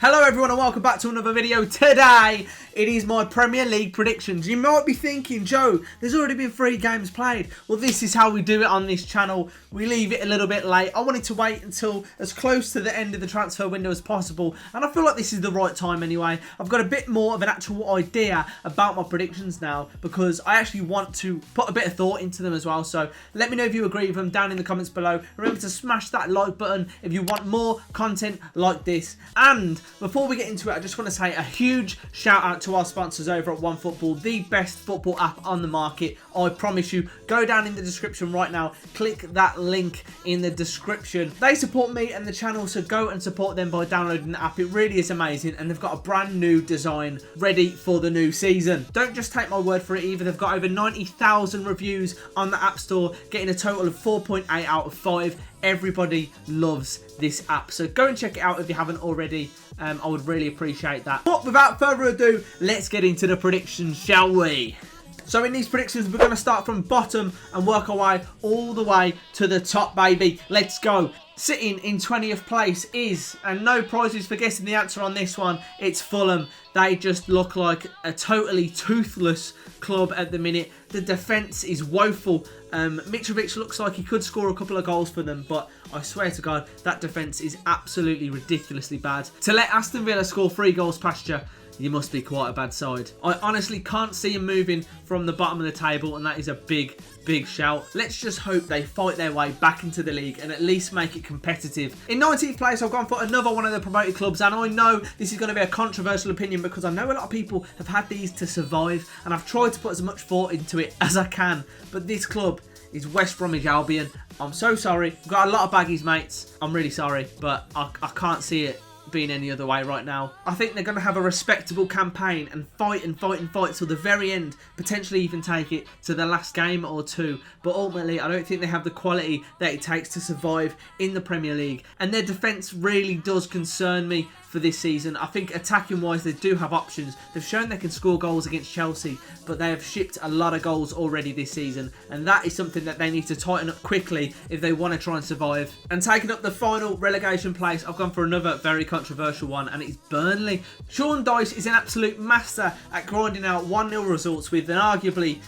Hello everyone and welcome back to another video. Today it is my Premier League predictions. You might be thinking, Joe, there's already been 3 games played. Well, this is how we do it on this channel. We leave it a little bit late. I wanted to wait until as close to the end of the transfer window as possible, and I feel like this is the right time anyway. I've got a bit more of an actual idea about my predictions now because I actually want to put a bit of thought into them as well. So let me know if you agree with them down in the comments below. Remember to smash that like button if you want more content like this. And before we get into it, I just want to say a huge shout out to our sponsors over at OneFootball, the best football app on the market. I promise you. Go down in the description right now, click that link in the description. They support me and the channel, so go and support them by downloading the app. It really is amazing, and they've got a brand new design ready for the new season. Don't just take my word for it either. They've got over 90,000 reviews on the App Store, getting a total of 4.8 out of 5. Everybody loves this app, so go and check it out if you haven't already. I would really appreciate that. But without further ado, let's get into the predictions, shall we? So in these predictions, we're going to start from bottom and work our way all the way to the top, baby. Let's go. Sitting in 20th place is, and no prizes for guessing the answer on this one, it's Fulham. They just look like a totally toothless club at the minute. The defence is woeful. Mitrovic looks like he could score a couple of goals for them, but I swear to God, that defence is absolutely ridiculously bad. To let Aston Villa score 3 goals past you must be quite a bad side. I honestly can't see him moving from the bottom of the table, and that is a big shout. Let's just hope they fight their way back into the league and at least make it competitive. In 19th place, I've gone for another one of the promoted clubs, and I know this is going to be a controversial opinion because I know a lot of people have had these to survive, and I've tried to put as much thought into it as I can, but this club is West Bromwich Albion. I'm so sorry. I've got a lot of baggies, mates. I'm really sorry, but I can't see it being any other way right now. I think they're going to have a respectable campaign and fight till the very end, potentially even take it to the last game or 2, but ultimately I don't think they have the quality that it takes to survive in the Premier League, and their defence really does concern me for this season. I think attacking wise they do have options. They've shown they can score goals against Chelsea, but they have shipped a lot of goals already this season, and that is something that they need to tighten up quickly if they want to try and survive. And taking up the final relegation place, I've gone for another very controversial one, and it's Burnley. Sean Dyche is an absolute master at grinding out 1-0 results with an arguably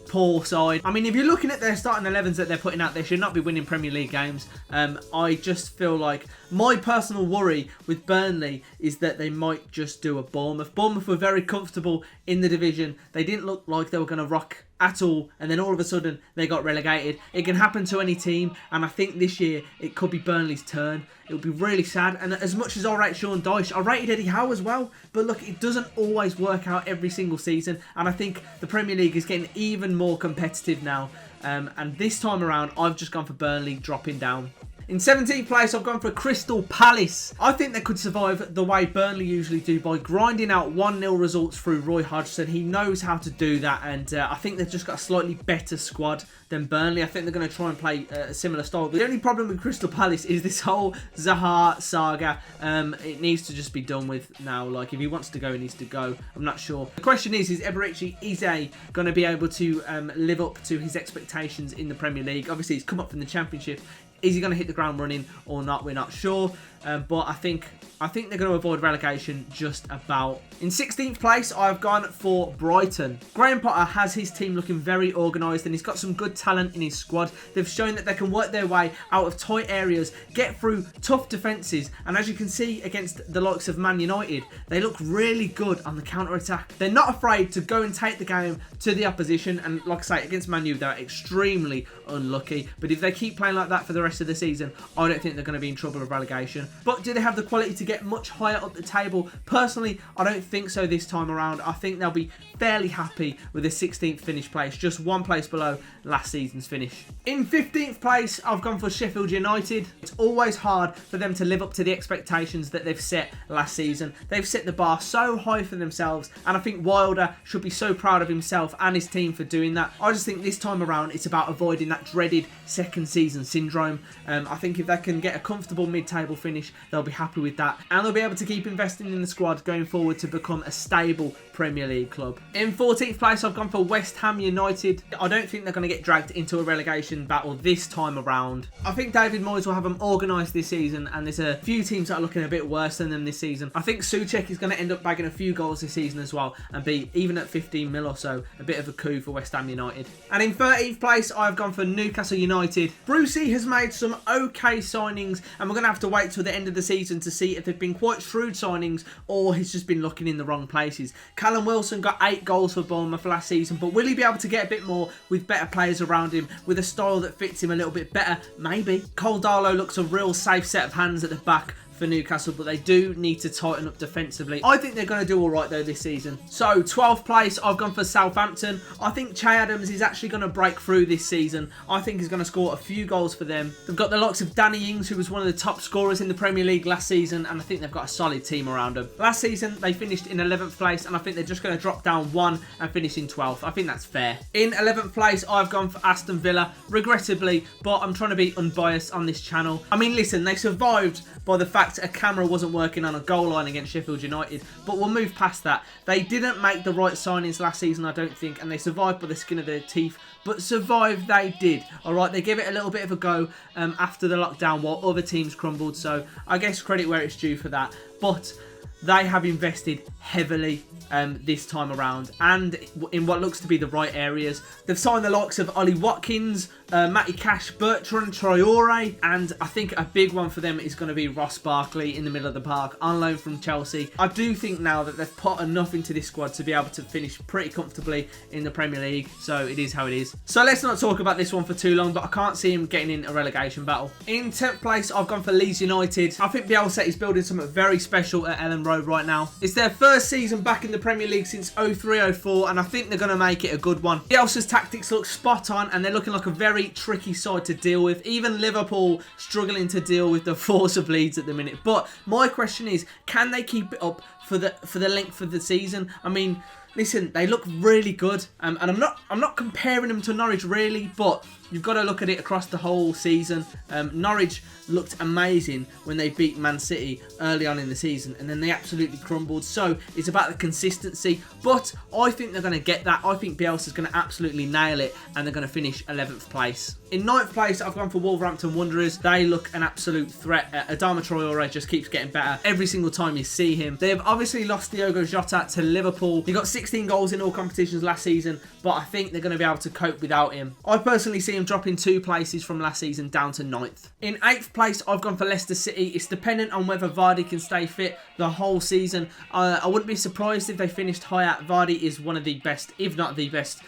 poor side. I mean, if you're looking at their starting 11s that they're putting out, they should not be winning Premier League games. I just feel like my personal worry with Burnley is that they might just do a Bournemouth. Bournemouth were very comfortable in the division. They didn't look like they were going to rock at all, and then all of a sudden they got relegated. It can happen to any team, and I think this year it could be Burnley's turn. It would be really sad, and as much as I rate Sean Dyche, I rated Eddie Howe as well, but look, it doesn't always work out every single season, and I think the Premier League is getting even more competitive now, and this time around I've just gone for Burnley dropping down. In 17th place, I've gone for Crystal Palace. I think they could survive the way Burnley usually do by grinding out 1-0 results through Roy Hodgson. He knows how to do that, and I think they've just got a slightly better squad than Burnley. I think they're going to try and play a similar style. But the only problem with Crystal Palace is this whole Zaha saga. It needs to just be done with now. Like, if he wants to go, he needs to go. I'm not sure. The question is Eberechi Eze going to be able to live up to his expectations in the Premier League? Obviously, he's come up from the Championship. Is he going to hit the ground running or not? We're not sure. But I think they're going to avoid relegation just about. In 16th place, I've gone for Brighton. Graham Potter has his team looking very organised, and he's got some good talent in his squad. They've shown that they can work their way out of tight areas, get through tough defences, and as you can see against the likes of Man United, they look really good on the counter-attack. They're not afraid to go and take the game to the opposition, and like I say, against Man U, they're extremely unlucky. But if they keep playing like that for the rest of the season, I don't think they're going to be in trouble with relegation. But do they have the quality to get much higher up the table? Personally, I don't think so this time around. I think they'll be fairly happy with a 16th finish place, just 1 place below last season's finish. In 15th place, I've gone for Sheffield United. It's always hard for them to live up to the expectations that they've set last season. They've set the bar so high for themselves, and I think Wilder should be so proud of himself and his team for doing that. I just think this time around it's about avoiding that dreaded second season syndrome. I think if they can get a comfortable mid-table finish, finish, they'll be happy with that. And they'll be able to keep investing in the squad going forward to become a stable Premier League club. In 14th place, I've gone for West Ham United. I don't think they're going to get dragged into a relegation battle this time around. I think David Moyes will have them organised this season, and there's a few teams that are looking a bit worse than them this season. I think Souček is going to end up bagging a few goals this season as well, and be, even at 15 mil or so, a bit of a coup for West Ham United. And in 13th place, I've gone for Newcastle United. Brucey has made some okay signings, and we're going to have to wait till the end of the season to see if they've been quite shrewd signings or he's just been looking in the wrong places. Callum Wilson got 8 goals for Bournemouth last season, but will he be able to get a bit more with better players around him, with a style that fits him a little bit better? Maybe. Cole Darlow looks a real safe set of hands at the back for Newcastle, but they do need to tighten up defensively. I think they're going to do all right though this season. So 12th place, I've gone for Southampton. I think Che Adams is actually going to break through this season. I think he's going to score a few goals for them. They've got the likes of Danny Ings, who was one of the top scorers in the Premier League last season, and I think they've got a solid team around them. Last season they finished in 11th place, and I think they're just going to drop down one and finish in 12th. I think that's fair. In 11th place, I've gone for Aston Villa, regrettably, but I'm trying to be unbiased on this channel. I mean, listen, they survived by the fact a camera wasn't working on a goal line against Sheffield United, but we'll move past that. They didn't make the right signings last season, I don't think, and they survived by the skin of their teeth, but survive they did. Alright, they gave it a little bit of a go after the lockdown while other teams crumbled, so I guess credit where it's due for that. But they have invested heavily this time around, and in what looks to be the right areas. They've signed the likes of Ollie Watkins, Matty Cash, Bertrand Traore, and I think a big one for them is going to be Ross Barkley in the middle of the park, on loan from Chelsea. I do think now that they've put enough into this squad to be able to finish pretty comfortably in the Premier League, so it is how it is. So let's not talk about this one for too long, but I can't see him getting in a relegation battle. In 10th place, I've gone for Leeds United. I think Bielsa is building something very special at Ellen Road right now. It's their first season back in the Premier League since 03-04, and I think they're going to make it a good one. Bielsa's tactics look spot on, and they're looking like a very tricky side to deal with. Even Liverpool struggling to deal with the force of Leeds at the minute. But my question is, can they keep it up for the length of the season? I mean, listen, they look really good, and I'm not comparing them to Norwich really, but you've got to look at it across the whole season. Norwich looked amazing when they beat Man City early on in the season, and then they absolutely crumbled. So it's about the consistency, but I think they're going to get that. I think Bielsa's going to absolutely nail it, and they're going to finish 11th place. In 9th place, I've gone for Wolverhampton Wanderers. They look an absolute threat. Adama Traore just keeps getting better every single time you see him. They have obviously lost Diogo Jota to Liverpool. He got 16 goals in all competitions last season, but I think they're going to be able to cope without him. I personally see him dropping 2 places from last season down to 9th. In 8th place, I've gone for Leicester City. It's dependent on whether Vardy can stay fit the whole season. I wouldn't be surprised if they finished higher. Vardy is one of the best, if not the best,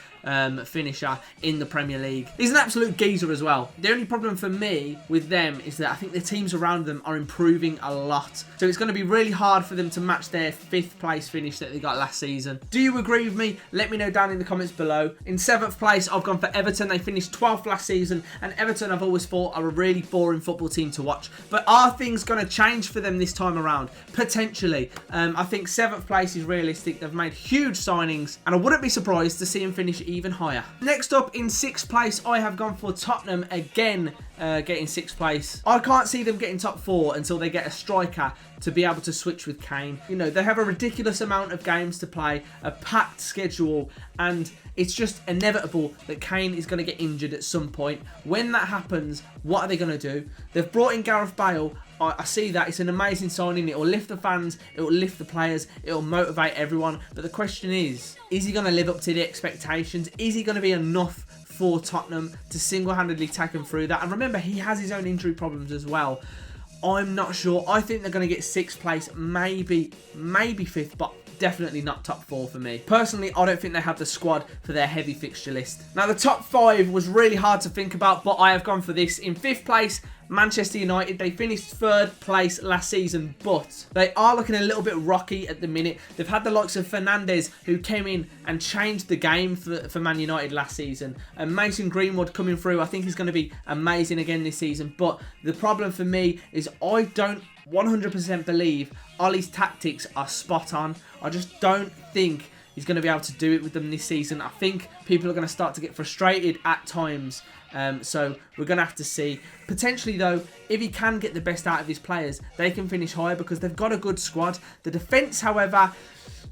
finisher in the Premier League. He's an absolute geezer as well. The only problem for me with them is that I think the teams around them are improving a lot. So it's going to be really hard for them to match their 5th place finish that they got last season. Do you agree with me? Let me know down in the comments below. In 7th place, I've gone for Everton. They finished 12th last season, and Everton I've always thought are a really boring football team to watch. But are things going to change for them this time around? Potentially. I think 7th place is realistic. They've made huge signings, and I wouldn't be surprised to see them finish even higher. Next up, in 6th place, I have gone for Tottenham again, getting 6th place. I can't see them getting top 4 until they get a striker to be able to switch with Kane. You know, they have a ridiculous amount of games to play, a packed schedule, and it's just inevitable that Kane is going to get injured at some point. When that happens, what are they going to do? They've brought in Gareth Bale. I see that. It's an amazing signing. It will lift the fans. It will lift the players. It will motivate everyone. But the question is he going to live up to the expectations? Is he going to be enough for Tottenham to single-handedly take them through that? And remember, he has his own injury problems as well. I'm not sure. I think they're going to get 6th place, maybe 5th, but definitely not top 4 for me. Personally, I don't think they have the squad for their heavy fixture list. Now, the top 5 was really hard to think about, but I have gone for this. In 5th place, Manchester United. They finished 3rd place last season, but they are looking a little bit rocky at the minute. They've had the likes of Fernandes, who came in and changed the game for Man United last season. And Mason Greenwood coming through, I think he's going to be amazing again this season. But the problem for me is I don't 100% believe Ollie's tactics are spot on. I just don't think he's going to be able to do it with them this season. I think people are going to start to get frustrated at times So we're going to have to see. Potentially, though, if he can get the best out of his players, they can finish higher because they've got a good squad. The defence, however,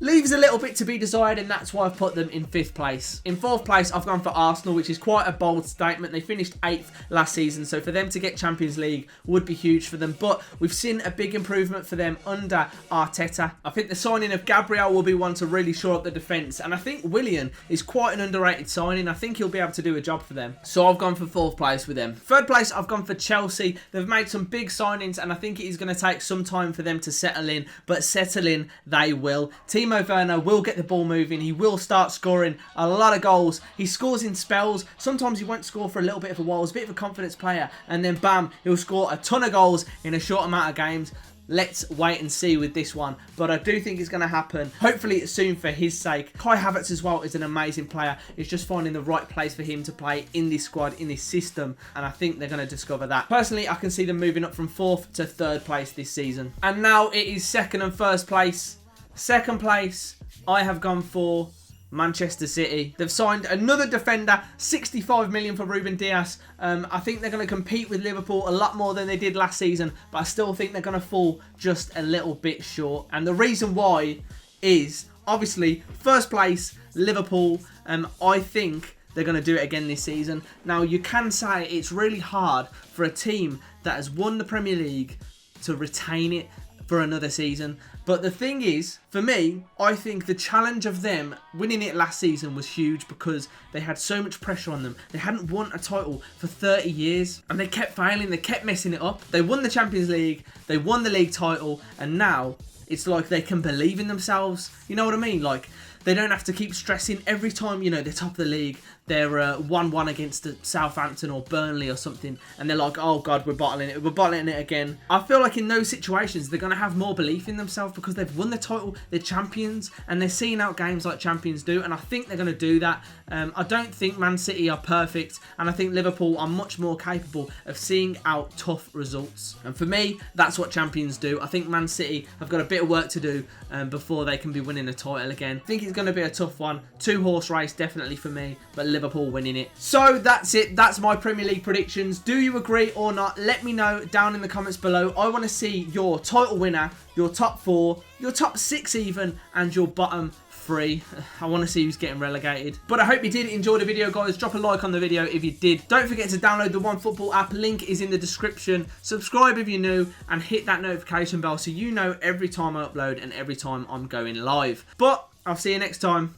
leaves a little bit to be desired, and that's why I've put them in 5th place. In 4th place, I've gone for Arsenal, which is quite a bold statement. They finished 8th last season, so for them to get Champions League would be huge for them. But we've seen a big improvement for them under Arteta. I think the signing of Gabriel will be one to really shore up the defence, and I think Willian is quite an underrated signing. I think he'll be able to do a job for them. So I've gone for 4th place with them. 3rd place, I've gone for Chelsea. They've made some big signings, and I think it is going to take some time for them to settle in, but settle in they will. Timo Werner will get the ball moving. He will start scoring a lot of goals. He scores in spells. Sometimes he won't score for a little bit of a while. He's a bit of a confidence player, and then bam, he'll score a ton of goals in a short amount of games. Let's wait and see with this one, but I do think it's going to happen. Hopefully it's soon for his sake. Kai Havertz as well is an amazing player. It's just finding the right place for him to play in this squad, in this system, and I think they're going to discover that. Personally, I can see them moving up from 4th to 3rd place this season. And now it is 2nd and 1st place. 2nd place, I have gone for Manchester City. They've signed another defender, 65 million for Ruben Dias. I think they're going to compete with Liverpool a lot more than they did last season, but I still think they're going to fall just a little bit short. And the reason why is, obviously, 1st place, Liverpool. I think they're going to do it again this season. Now, you can say it's really hard for a team that has won the Premier League to retain it for another season. But the thing is, for me, I think the challenge of them winning it last season was huge because they had so much pressure on them. They hadn't won a title for 30 years and they kept failing. They kept messing it up. They won the Champions League. They won the league title. And now it's like they can believe in themselves. You know what I mean? Like, they don't have to keep stressing every time, you know, they're top of the league. They're 1-1 against Southampton or Burnley or something. And they're like, oh, God, we're bottling it. We're bottling it again. I feel like in those situations, they're going to have more belief in themselves because they've won the title. They're champions. And they're seeing out games like champions do. And I think they're going to do that. I don't think Man City are perfect. And I think Liverpool are much more capable of seeing out tough results. And for me, that's what champions do. I think Man City have got a bit of work to do before they can be winning a title again. I think it's going to be a tough one. 2-horse race, definitely for me. But Liverpool winning it. So that's it. That's my Premier League predictions. Do you agree or not? Let me know down in the comments below. I want to see your title winner, your top 4, your top 6 even, and your bottom 3. I want to see who's getting relegated. But I hope you did enjoy the video, guys. Drop a like on the video if you did. Don't forget to download the OneFootball app. Link is in the description. Subscribe if you're new and hit that notification bell so you know every time I upload and every time I'm going live. But I'll see you next time.